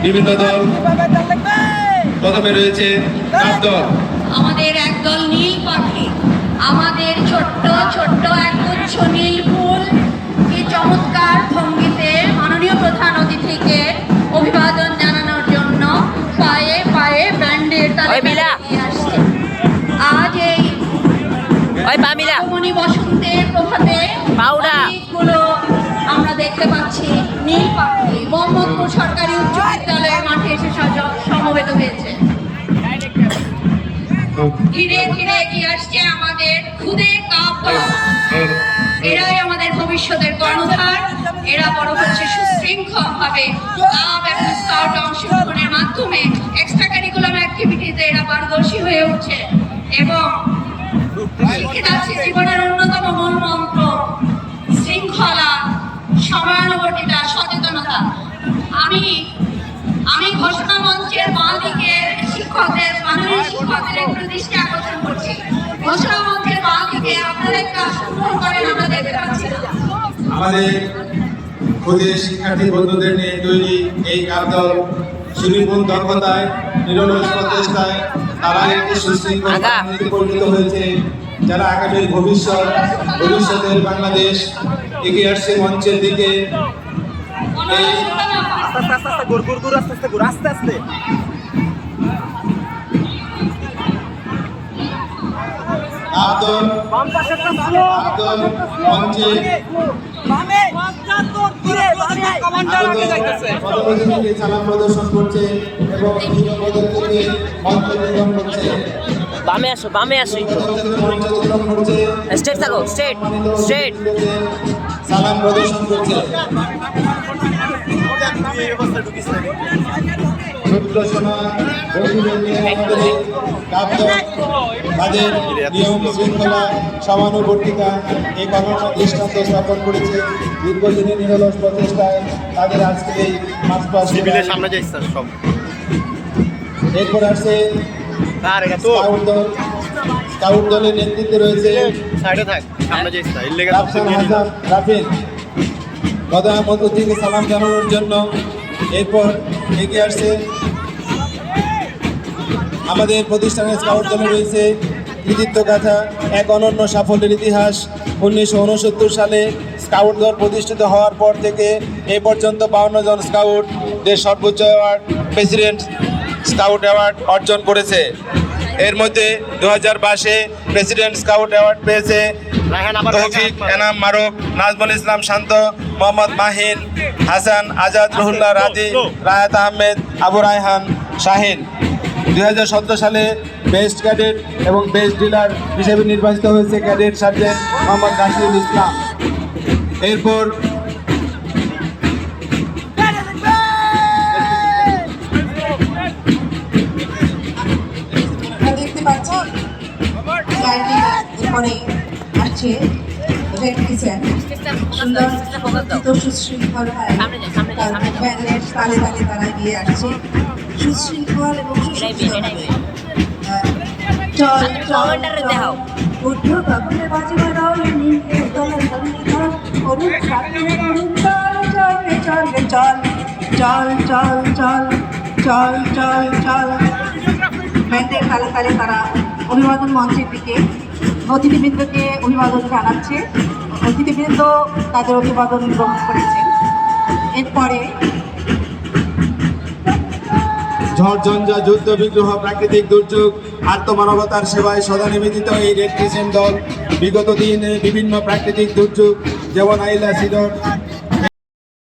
বিভিন্ন দল। প্রথমে রয়েছে কাপ দল। আমাদের একদল নীল পাখি, আমাদের ছোট্ট ছোট্ট একগুচ্ছ নীল ফুল। কি চমৎকার ভঙ্গিতে মাননীয় প্রধান অতিথিকে অভিবাদন জানানোর জন্য পায়ে পায়ে ব্যান্ডের তালে নিয়ে আসছে। আজ এই আগমনী বসন্তের প্রভাতে অনেকগুলো আমরা দেখতে পাচ্ছি নীল পাখি মোহাম্মদপুর সরকারি উচ্চ বিদ্যালয়ের মাঠে এসে সমবেত হয়েছে। ধীরে ধীরে এগিয়ে আসছে আমাদের খুদে কাপ দল। এরাই আমাদের ভবিষ্যতের কর্ণধার। এরা বড় হচ্ছে সুশৃঙ্খল ভাবে কাপ এবং স্কাউট অংশগ্রহণের মাধ্যমে এক্সট্রা কারিকুলাম অ্যাক্টিভিটিতে এরা পারদর্শী হয়ে উঠছে এবং শিখে যাচ্ছে জীবনের অন্যতম মূল মন্ত্র শৃঙ্খলা, সময়ানুবর্তিতা, সচেতনতা। আমি ঘোষণা মঞ্চের বাঁ দিকের শিক্ষকদের মাননীয় শিক্ষকদের একটু দৃষ্টি আকর্ষণ করছি। ঘোষণা মঞ্চের বাঁ দিকে আপনারা একটু আসন গ্রহণ করেন, আমরা দেখতে পাচ্ছি না। আমাদের খুদে শিক্ষার্থী বন্ধুদের নিয়ে তৈরি এই কাপ দল সুনিপুণ দক্ষতায়, নিরলস প্রচেষ্টায় তারা একটি সুশৃঙ্খল বাহিনীতে পরিণত হয়েছে, যারা আগামীর ভবিষ্যতের বাংলাদেশ এগিয়ে আসছে মঞ্চের দিকে। সালাম প্রদর্শন করছে এবং বামে আসো স্ট্রেট থাকো, স্ট্রেট সালাম প্রদর্শন করছে। তাদের নিয়ম শৃঙ্খলা, সমানুবর্তিতা এই কর্মটা দৃষ্টান্ত স্থাপন করেছে। দীর্ঘদিনের নিরলস প্রচেষ্টায় তাদের আজকে এই সামনে সব। এরপর আসছে স্কাউট দলের নেতৃত্বে রয়েছে রাফিন। প্রধান অতিথিকে সালাম জানানোর জন্য এরপর এগিয়ে আসছে আমাদের প্রতিষ্ঠানের স্কাউট দলে রয়েছে কৃতিত্ব গাথা, এক অনন্য সাফল্যের ইতিহাস। 1969 সালে স্কাউট দল প্রতিষ্ঠিত হওয়ার পর থেকে এ পর্যন্ত 52 জন স্কাউট দেশ সর্বোচ্চ অ্যাওয়ার্ড প্রেসিডেন্ট স্কাউট অ্যাওয়ার্ড অর্জন করেছে। এর মধ্যে 2022-এ প্রেসিডেন্ট স্কাউট অ্যাওয়ার্ড পেয়েছে তৌফিক এনাম মারুফ, নাজমুল ইসলাম শান্ত, মোহাম্মদ মাহিন, হাসান, আজাদ, রুহুল্লাহ রাজি, রায়াত আহমেদ, আবু রায়হান, শাহিন। 2017 সালে বেস্ট ক্যাডেট এবং বেস্ট ডিলার হিসেবে নির্বাচিত হয়েছে ক্যাডেট সার্জেন্ট মোহাম্মদ রাশিদুল ইসলাম। এরপর দেখতে পাচ্ছি এরপরে আসছে সুশৃঙ্খল ব্যান্ডের তালে তালে তারা গিয়ে আসছে সুশৃঙ্খল এবং চল চল উঠো কাকুরে বাজে বাজাও চল চল চল চল চল চল চল চল ব্যান্ডের তালে তালে তারা অভিবাদন মঞ্চের দিকে অতিথিবৃন্দকে অভিবাদন জানাচ্ছে। অতিথিবৃন্দ তাদের অভিবাদন গ্রহণ করেছেন। এরপরে ঝড় ঝঞ্ঝা, যুদ্ধ বিগ্রহ, প্রাকৃতিক দুর্যোগ, আত্মমানবতার সেবায় সদা নিবেদিত এই রেড ক্রিসেন্ট দল বিগত দিনে বিভিন্ন প্রাকৃতিক দুর্যোগ যেমন আইলা, সিডর,